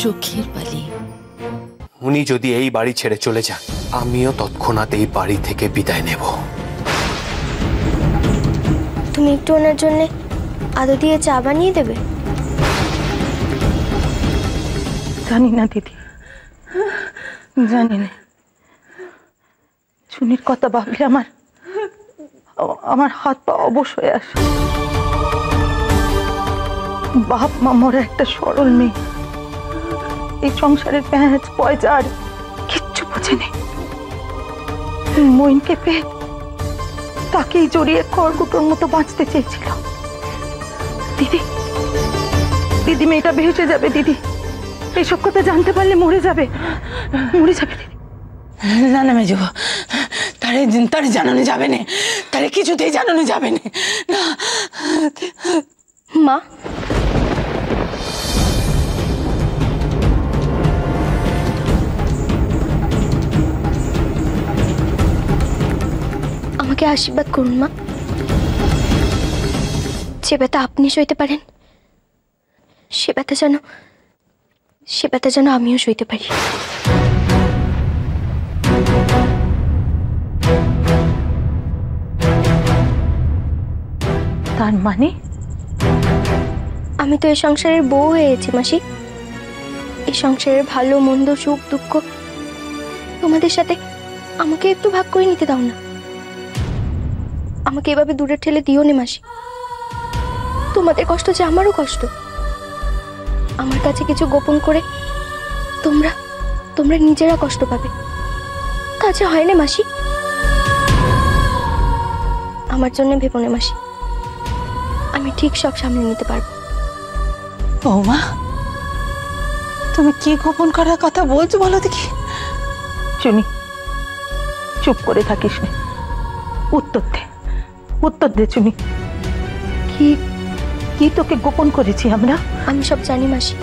চোখের বালি। উনি যদি এই বাড়ি ছেড়ে চলে যান, আমিও তৎক্ষণাৎ এই বাড়ি থেকে বিদায় নেব। তুমি একটু ওনার জন্য আদা দিয়ে চা বানিয়ে দেবে? জানি না দিদি, জানি না। চুনির কথা ভাবলে আমার হাত পা অবশ হয়ে আসে। বাপ মা মরা একটা সরল মেয়ে, এই সংসারের প্যাঁচ পয়সা আর কিচ্ছু বোঝেনি। মইনকে পেয়ে তাকেই জড়িয়ে খড়কুটোর মতো বাঁচতে চেয়েছিল। দিদি দিদি মেয়েটা ভেসে যাবে দিদি, এইসব কথা জানতে পারলে মরে যাবে, মরে যাবে দিদি। না না মেজো, তারে জানানো যাবে না, তারে কিছুতেই জানানো যাবে না। মা, আমাকে আশীর্বাদ করুন মা। যে ব্যথা আপনি সইতে পারেন, সে ব্যথা যেন আমিও সইতে পারি। তার মানে আমি তো এই সংসারের বউ হয়েছি মাসি। এই সংসারের ভালো মন্দ সুখ দুঃখ তোমাদের সাথে আমাকে একটু ভাগ করে নিতে দাও না। আমাকে এভাবে দূরে ঠেলে দিও না মাসি। তোমাদের কষ্ট যে আমারও কষ্ট। আমার কাছে কিছু গোপন করে তোমরা নিজেরা কষ্ট পাবে, কাছে হয় না মাসি। আমার জন্য ভেবো না মাসি, আমি ঠিক সব সামনে নিতে পারবো। বৌমা, তুমি কি গোপন করার কথা বলছো বলো দেখি। চুনি, চুপ করে থাকিস না, উত্তর দে চুনি। কি তোকে গোপন করেছি আমরা? আমি সব জানি মাসি।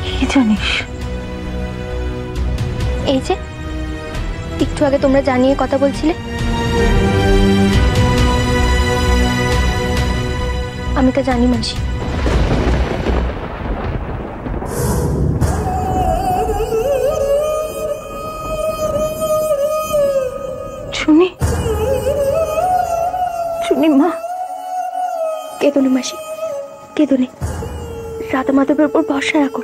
কি জানিস? এই যে একটু আগে তোমরা জানিয়ে কথা বলছিলে, আমি তা জানি মাসি। চুনি মা, কেঁদো না মাসি, কেঁদো না। রাধা মাধবের উপর ভরসা রাখো।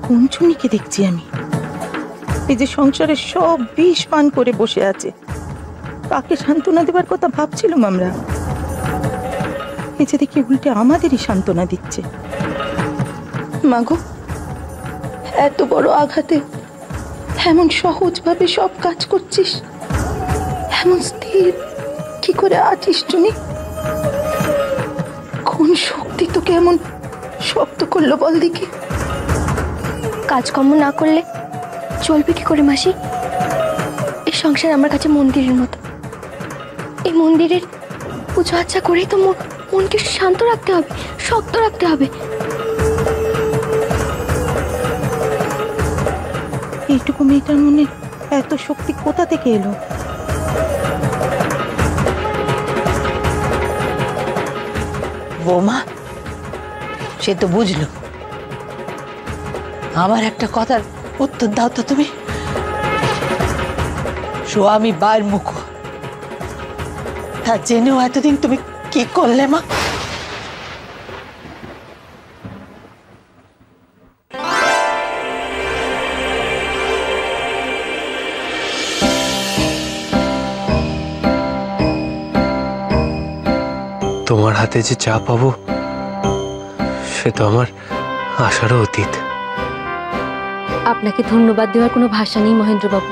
কোন চুনিকে দেখছি আমি? এই যে সংসারের সব বিষ পান করে বসে আছে, কাকে সান্ত্বনা দেবার কথা ভাবছিলাম আমরা, এই যে দেখি উল্টে আমাদেরই সান্ত্বনা দিচ্ছে। মাগো, এত বড় আঘাতে এমন সহজভাবে সব কাজ করছিস, এমন স্থির কি করে আছিস চুনি? কোন শক্তি তোকে এমন শক্ত করলো বল দেখি? কাজকর্ম না করলে চলবে কি করে মাসি? এই সংসার আমার কাছে মন্দিরের মতো। এই মন্দিরের পুজো আচ্ছা করেই তো মনকে শান্ত রাখতে হবে, শক্ত রাখতে হবে। এইটুকু মেয়েটার মনে এত শক্তি কোথা থেকে এলো? বৌমা, সে তো বুঝলো। আমার একটা কথার উত্তর দাও তো তুমি। স্বামী বাইর মুখ, তা জেনেও এতদিন তুমি কি করলে মা? তোমার হাতে যে চা পাবো সে তো আমার আশারও অতীত। আপনাকে ধন্যবাদ দেওয়ার কোনো ভাষা নেই মহেন্দ্রবাবু।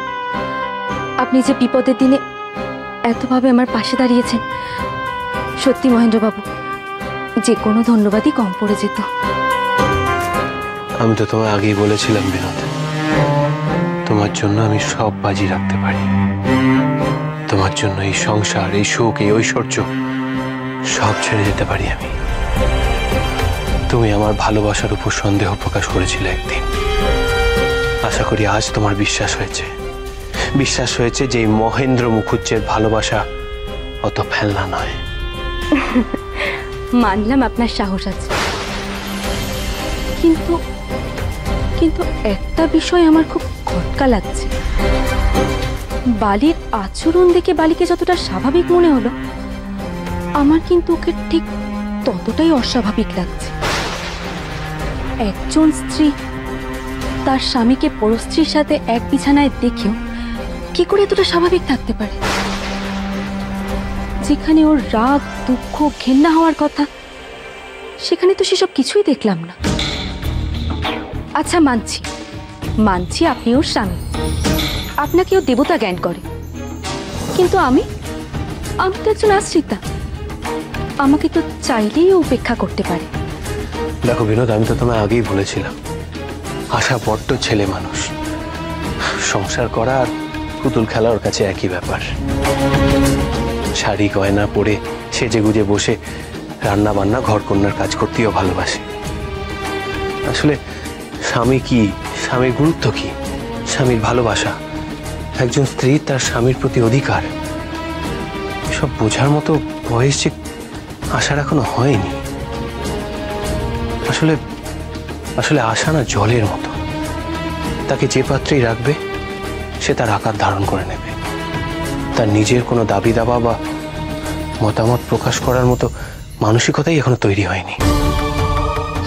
আপনি যে বিপদের দিনে এতভাবে আমার পাশে দাঁড়িয়েছেন, সত্যি মহেন্দ্রবাবু যে কোনো ধন্যবাদই কম পড়ে যেত। আমি তো তোমায় আগেই বলেছিলাম বিনোদ, তোমার জন্য আমি সব বাজি রাখতে পারি। তোমার জন্য এই সংসার, এই সুখ, এই ঐশ্বর্য সব ছেড়ে যেতে পারি আমি। তুমি আমার ভালোবাসার উপর সন্দেহ প্রকাশ করেছিলে একদিন। আশা করি আজ তোমার বিশ্বাস হয়েছে যে মহেন্দ্র মুখুজ্জের ভালোবাসা অত ফেলনা নয়। মানলাম আপনার সাহস আছে, কিন্তু কিন্তু একটা বিষয় আমার খুব খটকা লাগছে। বালির আচরণ দেখে বালিকে যতটা স্বাভাবিক মনে হলো, আমার কিন্তু ওকে ঠিক ততটাই অস্বাভাবিক লাগছে। একজন স্ত্রী তার স্বামীকে পরস্ত্রীর সাথে এক বিছানায় দেখেও কি করে এতটা স্বাভাবিক থাকতে পারে? যেখানে ওর রাগ, দুঃখ, ঘেন্না হওয়ার কথা, সেখানে তো সেসব কিছুই দেখলাম না। আচ্ছা, মানছি আপনি ওর স্বামী, আপনাকে ও দেবতা জ্ঞান করে, কিন্তু আমি তো একজন আশ্রিতা। আমাকে তো চাইলেই উপেক্ষা করতে পারে। দেখো বিনোদ, আমি তো তোমায় আগেই বলেছিলাম, আশা বড্ড ছেলে মানুষ। সংসার করা আর পুতুল খেলা ওর কাছে একই ব্যাপার। শাড়ি গয়না পরে সেজে গুজে বসে রান্না বান্না ঘর কন্যার কাজ করতেও ভালোবাসে। আসলে স্বামী কি, স্বামীর গুরুত্ব কি, স্বামীর ভালোবাসা, একজন স্ত্রী তার স্বামীর প্রতি অধিকার, সব বোঝার মতো বয়স যে আশার এখনো হয়নি। আসলে আশা না জলের মতো, তাকে যে পাত্রেই রাখবে সে তার আকার ধারণ করে নেবে। তার নিজের কোনো দাবি দাবা বা মতামত প্রকাশ করার মতো মানসিকতাই এখনো তৈরি হয়নি।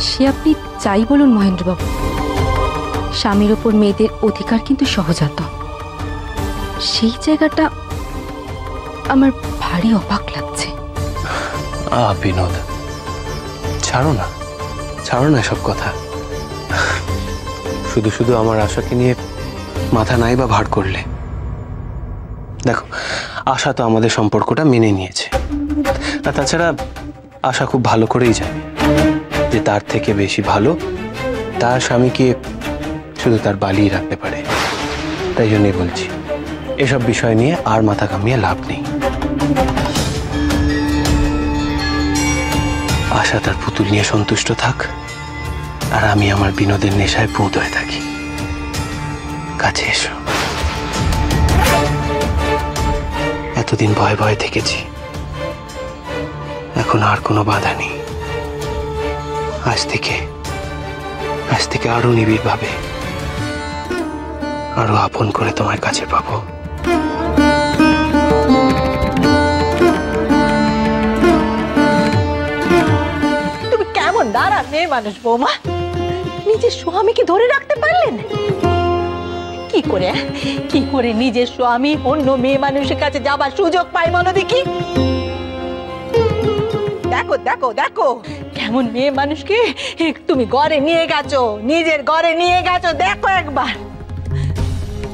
সে আপনি যাই বলুন মহেন্দ্রবাবু, স্বামীর ওপর মেয়েদের অধিকার কিন্তু সহজাত। সেই জায়গাটা আমার ভারী অবাক লাগছে। বিনোদ, ছাড়ো না সব কথা। শুধু আমার আশাকে নিয়ে মাথা নাই বা ভার করলে। দেখো, আশা তো আমাদের সম্পর্কটা মেনে নিয়েছে, আর তাছাড়া আশা খুব ভালো করেই জানে যে তার থেকে বেশি ভালো তার স্বামীকে শুধু তার বালিই রাখতে পারে। তাই জন্যই বলছি, এসব বিষয় নিয়ে আর মাথা ঘামিয়ে লাভ নেই। আশা তার পুতুল নিয়ে সন্তুষ্ট থাক, আর আমি আমার বিনোদের নেশায় পুঁত হয়ে থাকি। কাছে এসো। এতদিন ভয়ে ভয়ে থেকেছি, এখন আর কোনো বাধা নেই। আজ থেকে আরো নিবিড় ভাবে, আরো আপন করে তোমার কাছে পাবো। তুমি কেমন দাঁড়া মেয়ে মানুষ বৌমা, নিজের স্বামীকে ধরে রাখতে পারলেন? কি করে নিজের স্বামী অন্য মেয়ে মানুষের কাছে যাবার সুযোগ পায় বলো দেখি? দেখো দেখো দেখো কেমন মেয়ে মানুষকে তুমি ঘরে নিয়ে গেছো, নিজের ঘরে নিয়ে গেছো। দেখো একবার,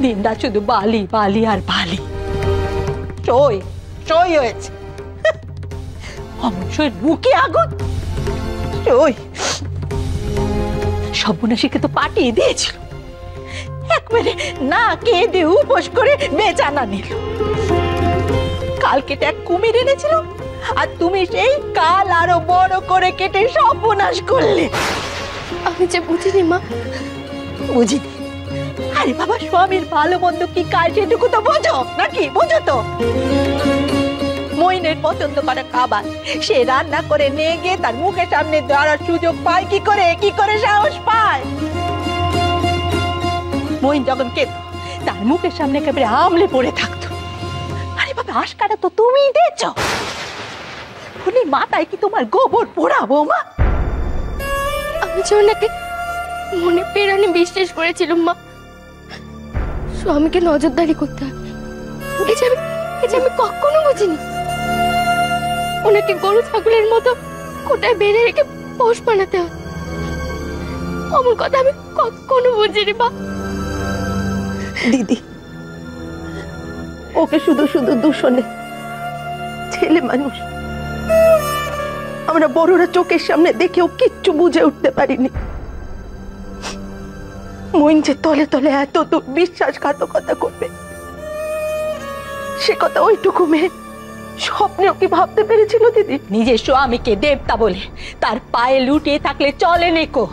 দিনটা শুধু বালি বালি আর বালি। সই হয়েছে, অবশ্যই বুকে আগুন। সর্বনাশীকে তো পাঠিয়ে দিয়েছিল, একবারে না কেঁদে উপোস করে বেচানা নিল। কাল কেটে এক কুমির এনেছিল, আর তুমি সেই কাল আরো বড় করে কেটে সর্বনাশ করলে। আমি যে বুঝিনি মা। বুঝিনি? আরে বাবা, স্বামীর ভালো মন্দ কি কাজ সেটুকু তো বোঝো নাকি? বোঝো তো? মইনের পছন্দ করা খাবার সে রান্না করে নিয়ে গিয়ে তার মুখের সামনে দেওয়ার সুযোগ পায় কি করে সাহস পায়? মইন যখন খেত, তার মুখের সামনে একেবারে আমলে পড়ে থাকতো। আরে বাবা, আশকারা তো তুমিই দিয়েছ। উনি মাথায় কি তোমার গোবর পোড়া বৌমা? আমি যে ওনাকে মনে প্রাণে বিশ্বাস করেছিলাম মা। স্বামীকে নজরদারি করতে হবে, এটা আমি কখনো বুঝিনি। ওনাকে গরু ছাগলের মতো কোটায় বেঁধে রেখে পোষ বানাতে হবে, অমন কথা আমি কখনো বুঝিনি মা। দিদি, ওকে শুধু দূষণে, ছেলে মানুষ। আমরা বড়রা চোখের সামনে দেখেও কিচ্ছু বুঝে উঠতে পারিনি। মইন যে তলে তলে এত বিশ্বাসঘাতকতা করবে, সে কথা ওইটুকু মেয়ে স্বপ্নেও কি ভাবতে পেরেছিল দিদি নিজের স্বামীকে দেবতা বলে তার পায়ে লুটিয়ে থাকলে চলে নেকো?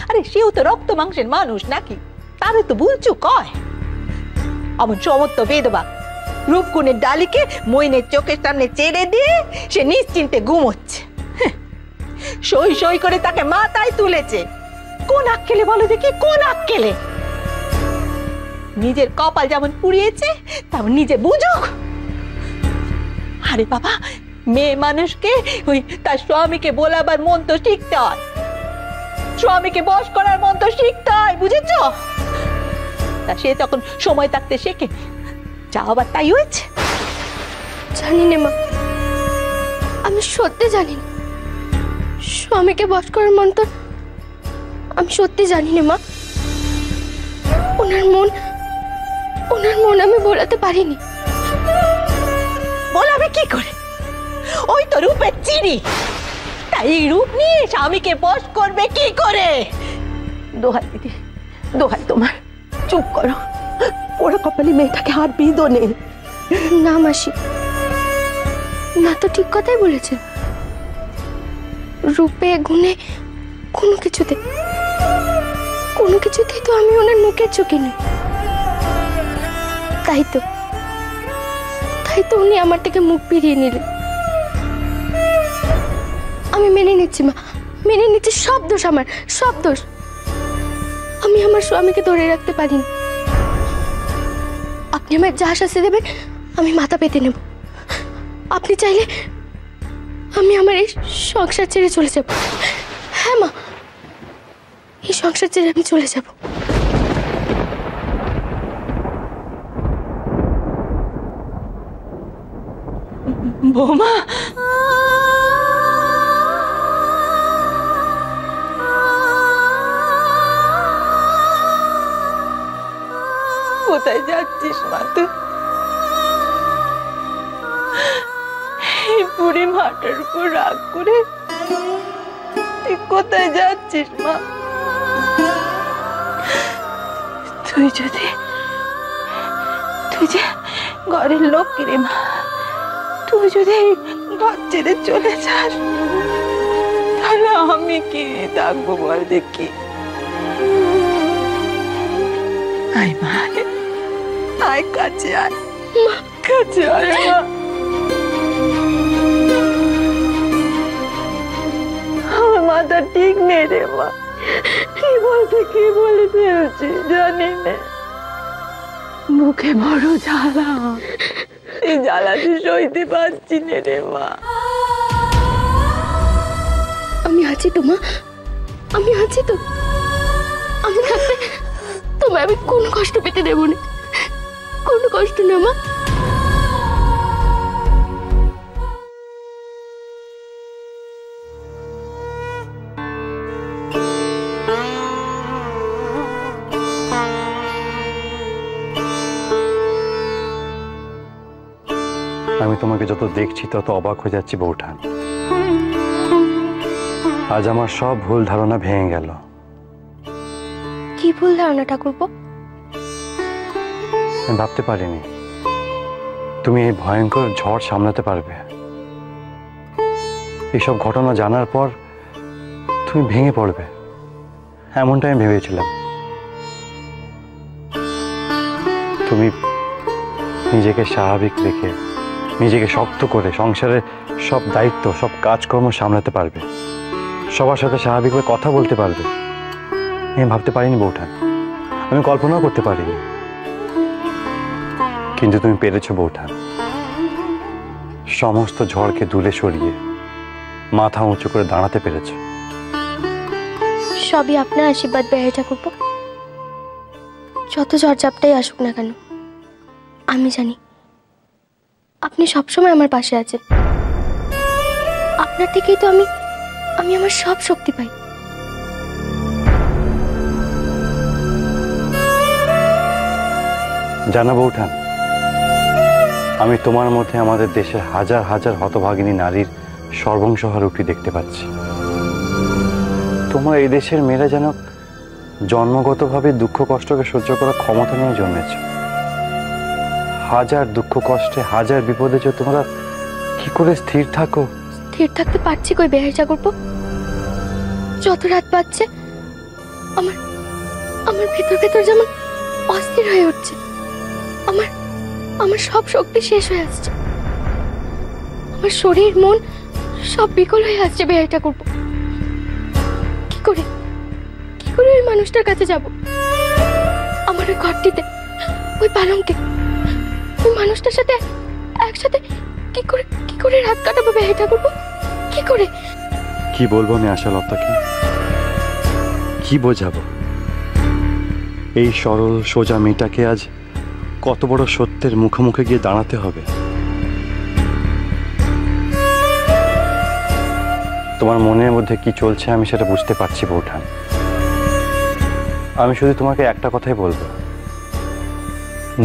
আরে সেও তো রক্ত মাংসের মানুষ নাকি, তারে তো ভুলচু কয়। অমন সমস্ত বেদবা রূপগুণের ডালিকে মইনের চোখের সামনে চেড়ে দিয়ে সে নিশ্চিন্তে ঘুমোচ্ছে। সই সই করে তাকে মাথায় তুলেছে। কোন আক্কেলে বলো দেখি, কোন আক্কেলে? নিজের কপাল যেমন পুড়িয়েছে তেমন নিজে বুঝুক। আরে বাবা, মেয়ে মানুষকে ওই তার স্বামীকে বলাবার মন তো শিখতে হয়, স্বামীকে বশ করার মন তো শিখতে হয়, বুঝেছ? তা সে তখন সময় থাকতে শেখে, যা আবার তাই হয়েছে। জানি না মা, আমি সত্যি জানি না স্বামীকে বশ করার মন্তর। আমি সত্যি জানি না মা, ওনার মন আমি ভোলাতে পারিনি। বলাবে কি করে? ওই তো রূপের চিনি, তাই এই রূপ নিয়ে স্বামীকে বশ করবে কি করে? দোহাই দিদি, দোহাই তোমার, চুপ করো। ওরা কপালি মেয়েটাকে আর বিঁধো নেই। না মাসি, মা তো ঠিক কথাই বলেছেন। রূপে গুণে কোনো কিছুতেই তো আমি ওনার মুখের চোখে নেই। তাই তো উনি আমার থেকে মুখ ফিরিয়ে নিলেন। আমি মেনে নিচ্ছি মা, মেনে নিচ্ছি, সব দোষ আমার, সব দোষ। আমি আমার স্বামীকে ধরে রাখতে পারিনি। আপনি আমার যা শাস্তি দেবেন আমি মাথা পেতে নেব। আপনি চাইলে আমি আমার এই সংসার ছেড়ে চলে যাব। হ্যাঁ মা, এই সংসার ছেড়ে আমি চলে যাব। বৌমা, কোথায় যাচ্ছিস মা তুই? এই বুড়ি মাটার উপর রাগ করে তুই কোথায় যাচ্ছিস মা? তুই যে ঘরের লোক রে মা, তুই যদি ঘর ছেড়ে চলে যাস তাহলে আমি কি থাকবো বল দেখি? আয় মা, আয় কাছে, আয় কাছে, আয় মা। আমার মাথা ঠিক নেই রে মা, কি বলে ফেলছি জানি না। মুখে বড় জ্বালা, এই জ্বালাতে সইতে পারছি না রে মা। আমি আছি তো মা, আমি আছি তো। আমি থাকতে তোমায় আমি কোনো কষ্ট পেতে দেবো না, কোনো কষ্ট না মা। আমি তোমাকে যত দেখছি তত অবাক হয়ে যাচ্ছি বৌঠান। আজ আমার সব ভুল ধারণা ভেঙে গেল। কি ভুল ধারণা ঠাকুরপো? আমি ভাবতে পারিনি তুমি এই ভয়ঙ্কর ঝড় সামলাতে পারবে। এইসব ঘটনা জানার পর তুমি ভেঙে পড়বে, এমনটাই আমি ভেবেছিলাম। তুমি নিজেকে স্বাভাবিক রেখে, নিজেকে শক্ত করে সংসারের সব দায়িত্ব, সব কাজকর্ম সামলাতে পারবে, সবার সাথে স্বাভাবিকভাবে কথা বলতে পারবে, আমি ভাবতে পারিনি বৌঠান, আমি কল্পনাও করতে পারিনি। কিন্তু তুমি পেরেছো বৌঠান। সমস্ত ঝড়কে দূরে সরিয়ে মাথা উঁচু করে দাঁড়াতে পেরেছো। সবই আপনার আশীর্বাদ বেড়ে ঠাকুরপো। যত ঝড়ঝাপটাই আসুক না কেন, আমি জানি আপনি সবসময় আমার পাশে আছেন। আপনার থেকেই তো আমি আমার সব শক্তি পাই। জানা বৌঠান, আমি তোমার মধ্যে আমাদের দেশের হাজার হাজার হতভাগিনী নারীর সর্বংসহার রূপটি দেখতে পাচ্ছি। তোমার এই দেশের মেয়েরা যেন জন্মগতভাবে দুঃখ কষ্টকে সহ্য করার ক্ষমতা নিয়ে জন্মেছ। হাজার দুঃখ কষ্টে, হাজার বিপদে যে তোমরা কি করে স্থির থাকো? স্থির থাকতে পারছি কই বেহাই ঠাকুরপো। যত রাত পাচ্ছে আমার আমার ভেতর ভেতর যেমন অস্থির হয়ে উঠছে। আমার আমার সব শক্তি শেষ হয়ে আসছে। আমার শরীর মন সব বিকল হয়ে আসছে বেহাই ঠাকুরপো। কি করে ওই মানুষটার কাছে যাব? আমার ওই ঘরটিতে, ওই পালঙ্কে, ওই মানুষটার সাথে একসাথে কি করে রাত কাটাবো বেহাই ঠাকুরপো? কি করে? কি বলবো আমি আশালতাকে? কি বোঝাবো? এই সরল সোজা মেয়েটাকে আজ কত বড় সত্যের মুখোমুখি গিয়ে দাঁড়াতে হবে। তোমার মনের মধ্যে কি চলছে আমি সেটা বুঝতে পারছি বৌঠান। আমি শুধু তোমাকে একটা কথাই বলবো,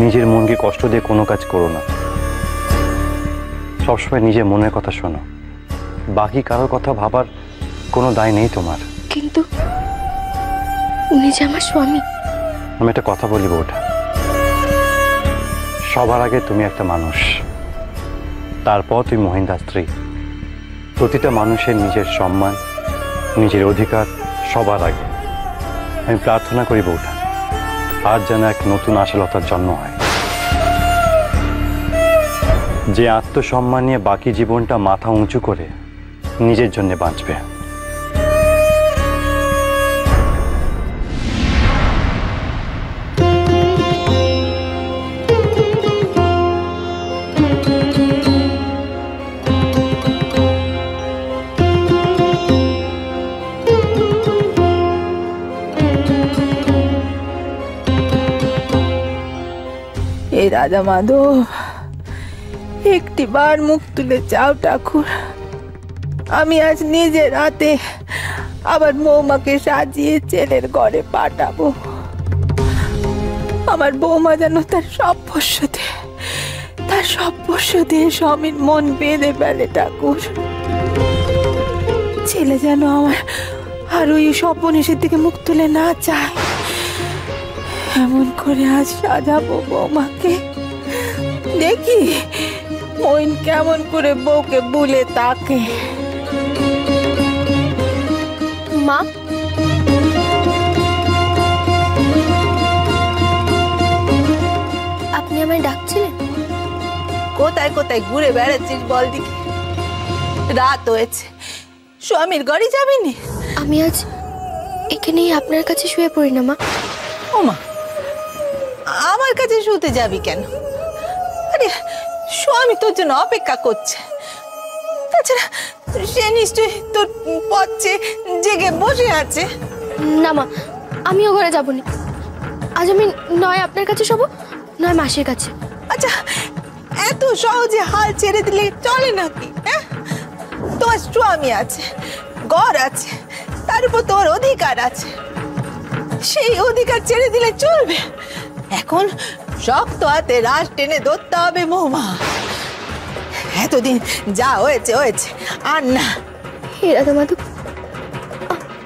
নিজের মনকে কষ্ট দিয়ে কোনো কাজ করো না। সবসময় নিজের মনের কথা শোনো, বাকি কারোর কথা ভাবার কোনো দায় নেই তোমার। কিন্তু উনি যে আমার স্বামী। আমি একটা কথা বলি বৌঠা, সবার আগে তুমি একটা মানুষ, তারপর তুমি মহিন্দার স্ত্রী। প্রতিটা মানুষের নিজের সম্মান, নিজের অধিকার সবার আগে। আমি প্রার্থনা করি বৌঠা, আজ যেন এক নতুন আশালতার জন্ম হয়, যে আত্মসম্মান নিয়ে বাকি জীবনটা মাথা উঁচু করে নিজের জন্য বাঁচবে। এ রাজা মাধব, একটি বার মুখ তুলে চাও ঠাকুর। আমি আজ নিজের হাতে আবার বৌমাকে সাজিয়ে ছেলের ঘরে পাঠাবো। আমার বৌমা যেন তার সব পোষ্য দিয়ে স্বামীর মন বেঁধে ফেলে ঠাকুর। ছেলে যেন আমার আর ওই স্বপ্নেশের দিকে মুখ তুলে না চায়, এমন করে আজ সাজাবো বৌমাকে। দেখি মইন কেমন করে বউকে বুলে তাকে। মা, আপনি আমায় ডাকছিলেন? কোথায় কোথায় ঘুরে বেড়াচ্ছিস বল দেখি? রাত হয়েছে, স্বামীর ঘরে যাবি নি? আমি আজ এখানেই আপনার কাছে শুয়ে পড়ি না মা। ওমা, আমার কাছে শুতে যাবি কেন? আরে স্বামী তোর জন্য অপেক্ষা করছে। তাছাড়া সে নিশ্চয়ই তোর পথে জেগে বসে আছে। না মা, আমিও ঘরে যাব না। আজ আমি নয় আপনার কাছে শোবো, নয় মাসির কাছে। আচ্ছা, এত সহজে হাল ছেড়ে দিলে চলে নাকি? তোমার স্বামী আছে, ঘর আছে, তার উপর তোর অধিকার আছে। সেই অধিকার ছেড়ে দিলে চলবে? এখন শক্ত হাতে রাশ টেনে ধরতে হবে বৌমা। এতদিন যা হয়েছে হয়েছে, আর না। হে রাধা মাধব,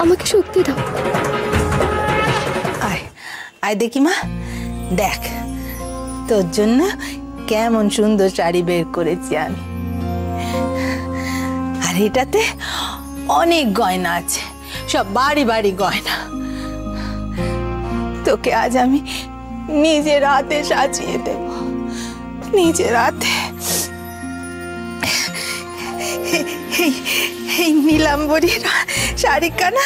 আমাকে শক্তি দাও। আয় আয় দেখি মা, দেখ তোর জন্য কেমন সুন্দর শাড়ি বের করেছি আমি। আর এটাতে অনেক গয়না আছে, সব বাড়ি বাড়ি গয়না। তোকে আজ আমি নিজের হাতে সাজিয়ে দেব, নিজের হাতে। এই নীলাম্বরীর শাড়িখানা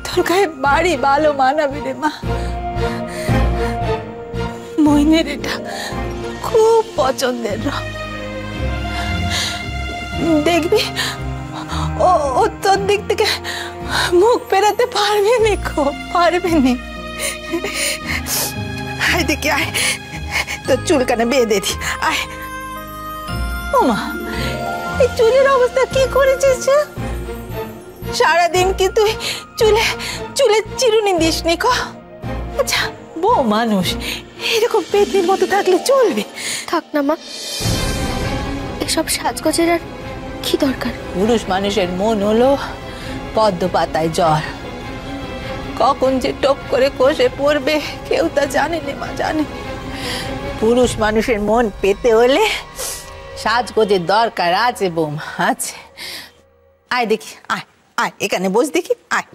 তোর গায়ে বাড়ি ভালো মানাবে রে মা। মইনের এটা খুব পছন্দের রং। দেখবি ও তোর দিক থেকে মুখ ফেরাতে পারবে নি, পারবে নি। আয় দেখি, আয় তোর চুলকানে বেঁধে দি। আয়। ওমা, এই চুলের অবস্থা কি করেছিস? সারাদিন কি তুই চুলে চিরুনি দিস নি? আচ্ছা, বউ মানুষ এরকম পেতনির মতো থাকলে চলবে? থাক না মা, এসব সাজগোজের আর কি দরকার? পুরুষ মানুষের মন হলো পদ্ম পাতায় জ্বর, কখন যে টপ করে কষে পড়বে কেউ তা জানে না মা, জানে। পুরুষ মানুষের মন পেতে হলে সাজগোজের দরকার আছে বৌমা, আছে। আয় দেখি, আয় আয়, এখানে বস দেখি, আয়।